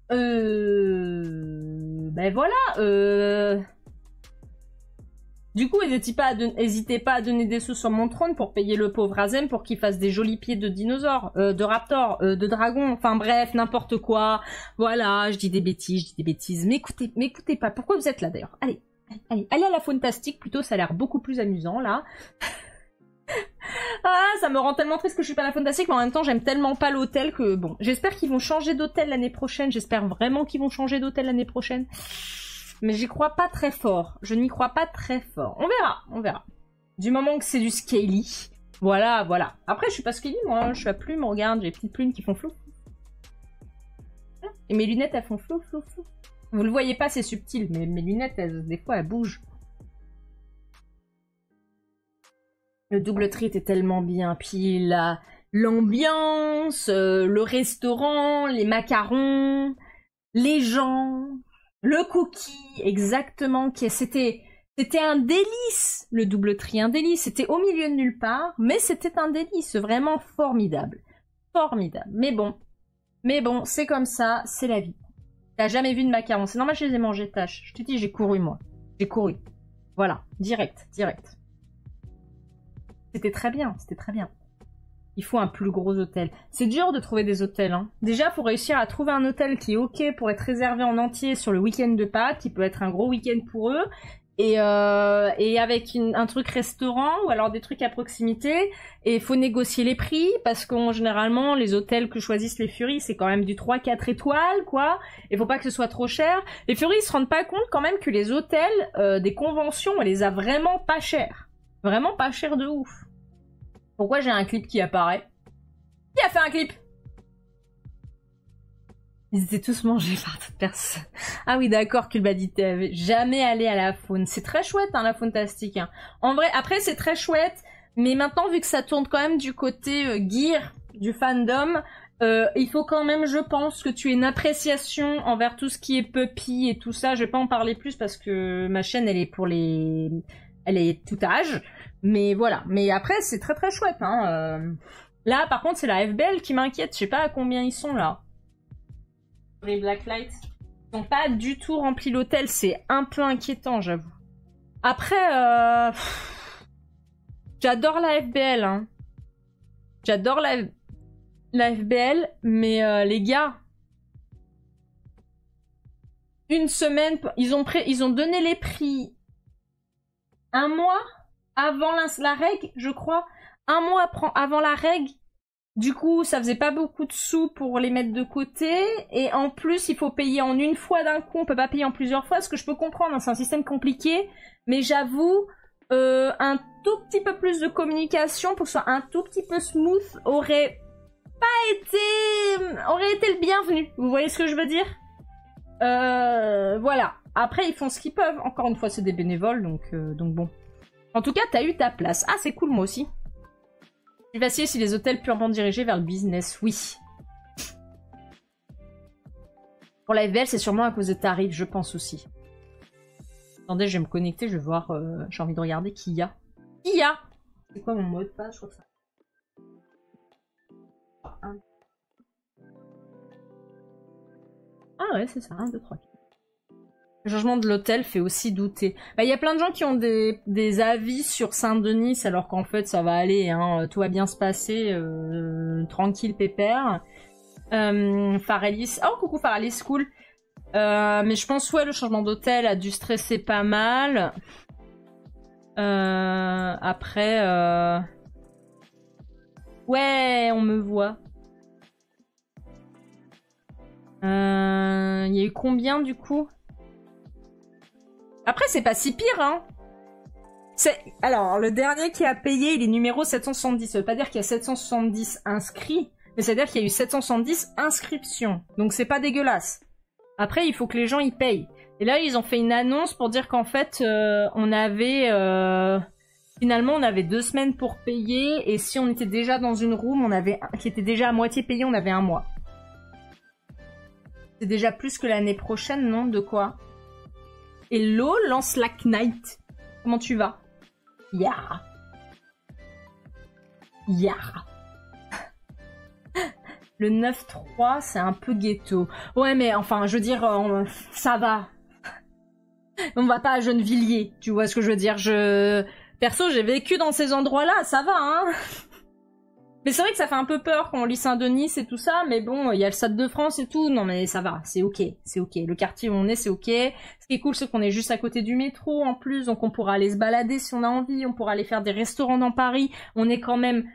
Ben voilà. Du coup, n'hésitez pas à donner des sous sur mon trône pour payer le pauvre Azem pour qu'il fasse des jolis pieds de dinosaures, de raptor, de dragon, enfin bref, n'importe quoi. Voilà, je dis des bêtises. Mais m'écoutez pas. Pourquoi vous êtes là d'ailleurs? Allez à la Fantastique plutôt, ça a l'air beaucoup plus amusant là. Ah, ça me rend tellement triste que je suis pas à la Fantastique, mais en même temps, j'aime tellement pas l'hôtel que bon. J'espère qu'ils vont changer d'hôtel l'année prochaine. J'espère vraiment qu'ils vont changer d'hôtel l'année prochaine. Mais j'y crois pas très fort. Je n'y crois pas très fort. On verra. Du moment que c'est du scaly. Voilà. Après, je suis pas scaly, moi. Je suis à plume, regarde, j'ai des petites plumes qui font flou. Et mes lunettes, elles font flou. Vous le voyez pas, c'est subtil, mais mes lunettes, des fois, elles bougent. Le double treat est tellement bien. Puis l'ambiance, le restaurant, les macarons, les gens... Le cookie, exactement, c'était un délice, le double tri, un délice. C'était au milieu de nulle part, mais c'était un délice, vraiment formidable. Formidable. Mais bon, c'est comme ça, c'est la vie. T'as jamais vu de macarons, c'est normal, je les ai mangés, tâche. Je te dis, j'ai couru, moi. J'ai couru. Voilà, direct. C'était très bien, c'était très bien. Il faut un plus gros hôtel. C'est dur de trouver des hôtels, hein. Déjà, faut réussir à trouver un hôtel qui est OK pour être réservé en entier sur le week-end de Pâques, qui peut être un gros week-end pour eux, et avec un truc restaurant, ou alors des trucs à proximité, et il faut négocier les prix, parce qu'en généralement, les hôtels que choisissent les Furies, c'est quand même du 3-4 étoiles, quoi. Il faut pas que ce soit trop cher. Les Furies, ils se rendent pas compte quand même que les hôtels des conventions, on les a vraiment pas chers. Vraiment pas chers de ouf. Pourquoi j'ai un clip qui apparaît? Qui a fait un clip? Ils étaient tous mangés par d'autres personnes. Ah oui, d'accord, Culbadité. Jamais allé à la faune. C'est très chouette, hein, la Fantastique. Hein. En vrai, après, c'est très chouette. Mais maintenant, vu que ça tourne quand même du côté gear du fandom, il faut quand même, je pense, que tu aies une appréciation envers tout ce qui est puppy et tout ça. Je vais pas en parler plus parce que ma chaîne, elle est pour les... Elle est tout âge. Mais voilà. Mais après, c'est très très chouette. Hein. Là, par contre, c'est la FBL qui m'inquiète. Je sais pas à combien ils sont, là. Les Blacklight. Ils n'ont pas du tout rempli l'hôtel. C'est un peu inquiétant, j'avoue. Après, j'adore la FBL. Hein. J'adore la FBL. Mais les gars... Une semaine... Ils ont donné les prix... Un mois avant la règle, je crois. Un mois avant la règle. Du coup, ça faisait pas beaucoup de sous pour les mettre de côté. Et en plus, il faut payer en une fois d'un coup. On peut pas payer en plusieurs fois. Ce que je peux comprendre, hein, c'est un système compliqué. Mais j'avoue, un tout petit peu plus de communication pour que ce soit un tout petit peu smooth aurait été le bienvenu. Vous voyez ce que je veux dire? Voilà. Après, ils font ce qu'ils peuvent. Encore une fois, c'est des bénévoles, donc bon. En tout cas, t'as eu ta place. Ah, c'est cool, moi aussi. Tu vas essayer si les hôtels purement dirigés vers le business. Oui. Pour la FBL, c'est sûrement à cause de tarifs, je pense aussi. Attendez, je vais me connecter, je vais voir. J'ai envie de regarder qui y a. Qui y a? C'est quoi mon mot de passe? Je crois que ça... Ah ouais, c'est ça. 1, 2, 3. Le changement de l'hôtel fait aussi douter. Bah, y a plein de gens qui ont des avis sur Saint-Denis, alors qu'en fait, ça va aller, hein, tout va bien se passer, tranquille, pépère. Farelis... Oh, coucou Farelis, cool. Mais je pense, ouais, le changement d'hôtel a dû stresser pas mal. Après... Ouais, on me voit. Il y a eu combien, du coup? Après, c'est pas si pire, hein. Alors, le dernier qui a payé, il est numéro 770. Ça veut pas dire qu'il y a 770 inscrits, mais ça veut dire qu'il y a eu 770 inscriptions. Donc, c'est pas dégueulasse. Après, il faut que les gens y payent. Et là, ils ont fait une annonce pour dire qu'en fait, on avait... Finalement, on avait 2 semaines pour payer, et si on était déjà dans une room, qui était déjà à moitié payée, on avait 1 mois. C'est déjà plus que l'année prochaine, non? De quoi? Hello, Lance-Lac Knight. Comment tu vas? Ya. Ya. Le 9-3, c'est un peu ghetto. Ouais, mais enfin, je veux dire, ça va. On va pas à Gennevilliers, tu vois ce que je veux dire. Perso, j'ai vécu dans ces endroits-là, ça va, hein. Mais c'est vrai que ça fait un peu peur quand on lit Saint-Denis et tout ça, mais bon, il y a le Stade de France et tout, non mais ça va, c'est ok, c'est ok. Le quartier où on est, c'est ok. Ce qui est cool, c'est qu'on est juste à côté du métro en plus, donc on pourra aller se balader si on a envie, on pourra aller faire des restaurants dans Paris. On est quand même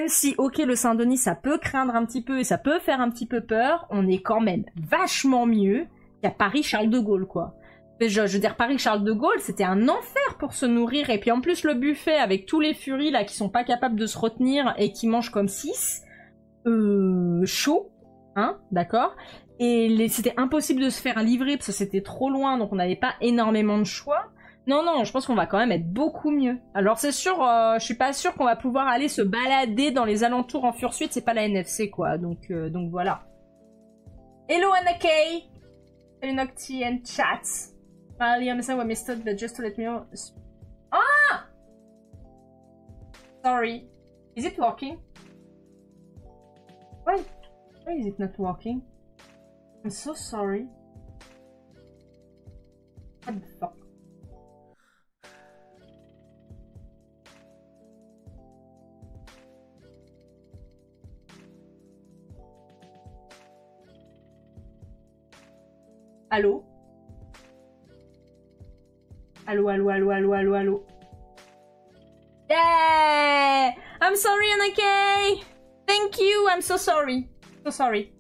si, ok, le Saint-Denis, ça peut craindre un petit peu et ça peut faire un petit peu peur, on est quand même vachement mieux qu'à Paris-Charles de Gaulle, quoi. Je veux dire, Paris-Charles de Gaulle, c'était un enfer pour se nourrir. Et puis en plus, le buffet avec tous les furies là qui sont pas capables de se retenir et qui mangent comme 6. Chaud. Hein, d'accord. Et c'était impossible de se faire livrer parce que c'était trop loin, donc on n'avait pas énormément de choix. Non, je pense qu'on va quand même être beaucoup mieux. Alors c'est sûr, je suis pas sûre qu'on va pouvoir aller se balader dans les alentours en fursuite, c'est pas la NFC, quoi. Donc voilà. Hello Anakei. Nocti and chat. I understand what missed but just to let me know. Ah! Sorry. Is it working? Why is it not working? I'm so sorry. What the fuck? Allô? Allô, allô, allô, allô, allô, allô. Yeah! I'm sorry, Anake! Thank you, I'm so sorry. So sorry.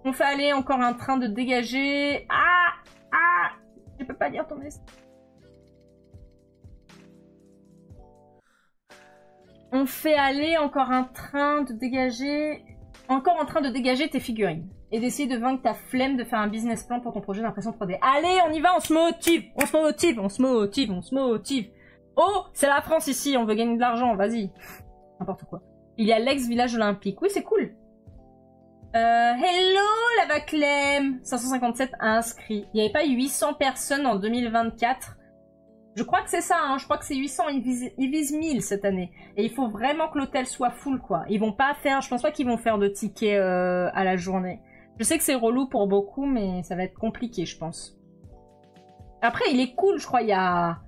On fait aller encore un train de dégager. Ah! Ah! Je peux pas lire ton message. On fait aller encore un train de dégager... Encore en train de dégager tes figurines. Et d'essayer de vaincre ta flemme de faire un business plan pour ton projet d'impression 3D. Allez, on y va, on se motive! On se motive, on se motive, on se motive. Oh! C'est la France ici, on veut gagner de l'argent, vas-y. N'importe quoi. Il y a l'ex-village olympique. Oui, c'est cool. Hello, Lava Clem. 557 inscrits. Il n'y avait pas 800 personnes en 2024. Je crois que c'est ça, hein. Je crois que c'est 800, ils visent 1000 cette année. Et il faut vraiment que l'hôtel soit full, quoi. Ils vont pas faire, je pense pas qu'ils vont faire de tickets à la journée. Je sais que c'est relou pour beaucoup, mais ça va être compliqué, je pense. Après, il est cool, je crois. Il y a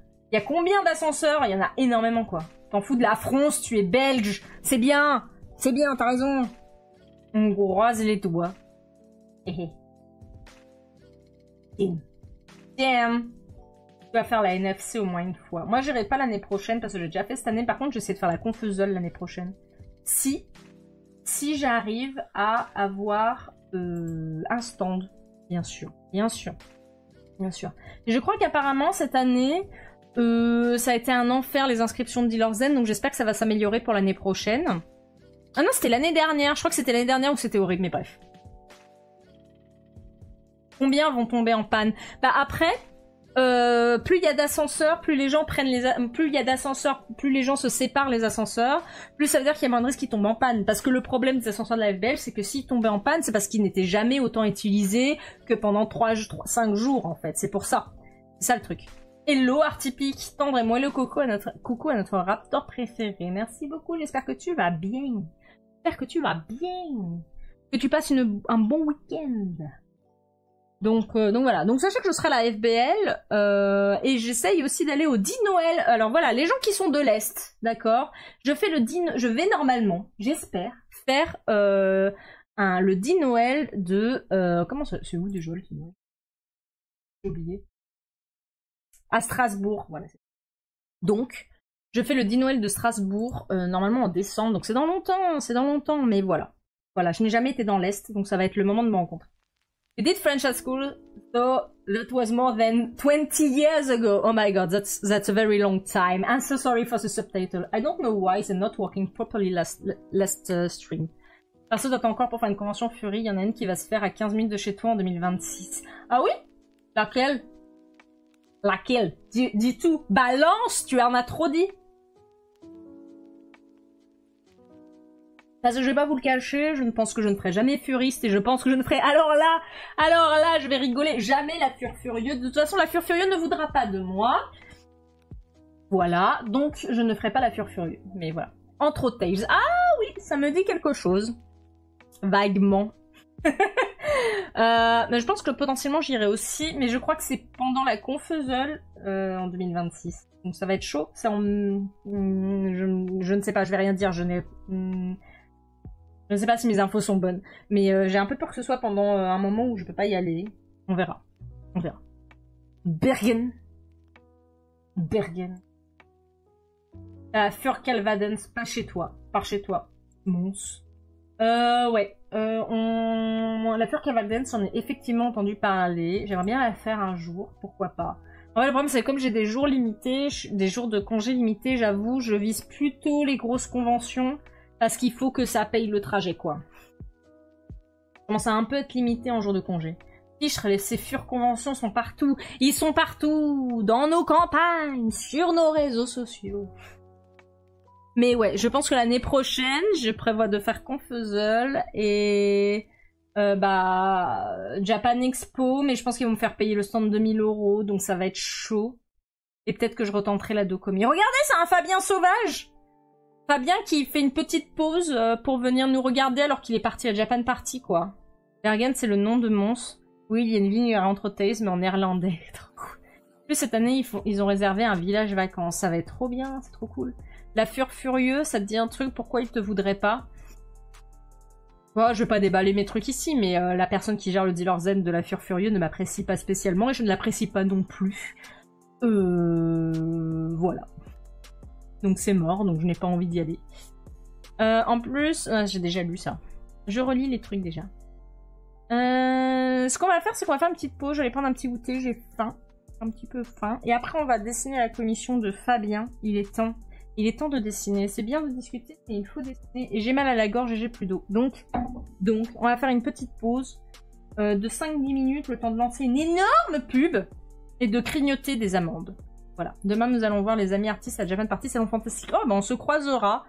combien d'ascenseurs? Il y en a énormément, quoi. T'en fous de la France, tu es belge. C'est bien, t'as raison. On croise les doigts. Damn. Tu vas faire la NFC au moins une fois. Moi, j'irai pas l'année prochaine parce que j'ai déjà fait cette année. Par contre, j'essaie de faire la confeseule l'année prochaine. Si j'arrive à avoir un stand, bien sûr. Et je crois qu'apparemment cette année, ça a été un enfer les inscriptions de Dealer Zen, donc j'espère que ça va s'améliorer pour l'année prochaine. Ah non, c'était l'année dernière. Je crois que c'était l'année dernière où c'était horrible, mais bref. Combien vont tomber en panne? Bah après, plus il y a d'ascenseurs, plus les gens plus il y a d'ascenseurs, plus les gens se séparent les ascenseurs, plus ça veut dire qu'il y a moins de risques qu'ils tombent en panne. Parce que le problème des ascenseurs de la FBL, c'est que s'ils tombaient en panne, c'est parce qu'ils n'étaient jamais autant utilisés que pendant 5 jours, en fait. C'est pour ça. C'est ça le truc. Hello, Artipic, tendre et moelleux coucou à notre raptor préféré. Merci beaucoup, j'espère que tu vas bien. Que tu passes un bon week-end. Donc voilà. Donc sachez que je serai à la FBL et j'essaye aussi d'aller au 10 Noël. Alors voilà, les gens qui sont de l'Est, d'accord. Je vais normalement, j'espère, faire le 10 Noël de... comment ça... C'est où déjà le 10 Noël? J'ai oublié. À Strasbourg, voilà. Donc, je fais le 10 Noël de Strasbourg, normalement en décembre. Donc c'est dans longtemps, mais voilà. Voilà, je n'ai jamais été dans l'Est, donc ça va être le moment de me rencontrer. You did French at school, so that was more than 20 years ago. Oh my god, that's a very long time. I'm so sorry for the subtitle. I don't know why it's not working properly last stream. Perso, t'attends encore pour faire une convention Fury. Il y en a une qui va se faire à 15 minutes de chez toi en 2026. Ah oui? Laquelle? Dis tout. Balance, tu en as trop dit. Parce que je vais pas vous le cacher, je ne pense que je ne ferai jamais Furiste et je pense que je ne ferai... Alors là, je vais rigoler. Jamais la Furfurieuse. De toute façon, la Furfurieuse ne voudra pas de moi. Voilà, donc je ne ferai pas la Furfurieuse. Mais voilà. Entre autres Tales. Ah oui, ça me dit quelque chose. Vaguement. Mais je pense que potentiellement j'irai aussi. Mais je crois que c'est pendant la confeseule en 2026. Donc ça va être chaud. C'est en... je ne sais pas, je vais rien dire. Je ne sais pas si mes infos sont bonnes, mais j'ai un peu peur que ce soit pendant un moment où je peux pas y aller. On verra. Bergen. Furkalvadens, par chez toi. Mons. Ouais. La Furkalvadens, j'en ai effectivement entendu parler. J'aimerais bien la faire un jour, pourquoi pas. En fait, le problème, c'est que comme j'ai des jours limités, des jours de congé limités, j'avoue, je vise plutôt les grosses conventions. Parce qu'il faut que ça paye le trajet, quoi. Ça commence à un peu être limité en jour de congé. Ces conventions sont partout. Ils sont partout. Dans nos campagnes. Sur nos réseaux sociaux. Mais ouais, je pense que l'année prochaine, je prévois de faire Confeseul. Et Japan Expo, mais je pense qu'ils vont me faire payer le stand 2000 €, donc ça va être chaud. Et peut-être que je retenterai la Docomi. Regardez, c'est un Fabien sauvage! Fabien qui fait une petite pause pour venir nous regarder alors qu'il est parti à Japan Party, quoi. Bergen, c'est le nom de Mons. Oui, il y a une ligne entre Thaïs, mais en néerlandais. Trop cool. En plus, cette année, ils ont réservé un village vacances. Ça va être trop bien, c'est trop cool. La Furieux, ça te dit un truc, pourquoi il te voudrait pas? Bon, je vais pas déballer mes trucs ici, mais la personne qui gère le dealer zen de la Furieux ne m'apprécie pas spécialement et je ne l'apprécie pas non plus. Voilà. Donc c'est mort, donc je n'ai pas envie d'y aller. En plus, j'ai déjà lu ça. Je relis les trucs déjà. Ce qu'on va faire, c'est qu'on va faire une petite pause. Je vais prendre un petit goûter, j'ai faim. Un petit peu faim. Et après, on va dessiner la commission de Fabien. Il est temps. Il est temps de dessiner. C'est bien de discuter, mais il faut dessiner. Et j'ai mal à la gorge et j'ai plus d'eau. Donc, on va faire une petite pause de 5-10 minutes, le temps de lancer une énorme pub et de grignoter des amandes. Voilà. Demain, nous allons voir les amis artistes à Japan Party Salon Fantastique. Oh, ben on se croisera.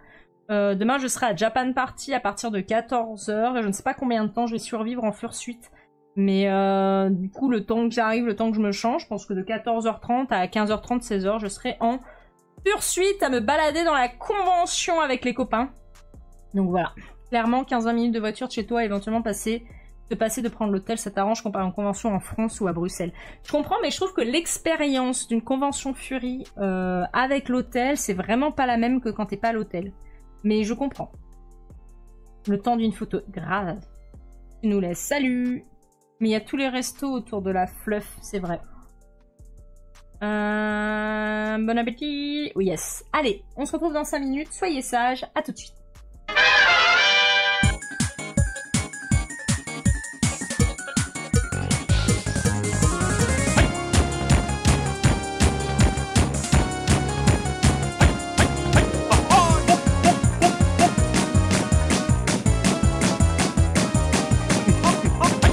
Demain, je serai à Japan Party à partir de 14 h. Et je ne sais pas combien de temps je vais survivre en fursuite. Mais du coup, le temps que j'arrive, le temps que je me change, je pense que de 14h30 à 15h30, 16h, je serai en fursuite à me balader dans la convention avec les copains. Donc voilà. Clairement, 15-20 minutes de voiture de chez toi, éventuellement de prendre l'hôtel, ça t'arrange comparé à une convention en France ou à Bruxelles. Je comprends, mais je trouve que l'expérience d'une convention Fury avec l'hôtel, c'est vraiment pas la même que quand t'es pas à l'hôtel. Mais je comprends. Le temps d'une photo. Grave. Tu nous laisses. Salut! Mais il y a tous les restos autour de la fluff, c'est vrai. Bon appétit! Oui, yes. Allez, on se retrouve dans 5 minutes. Soyez sages. À tout de suite.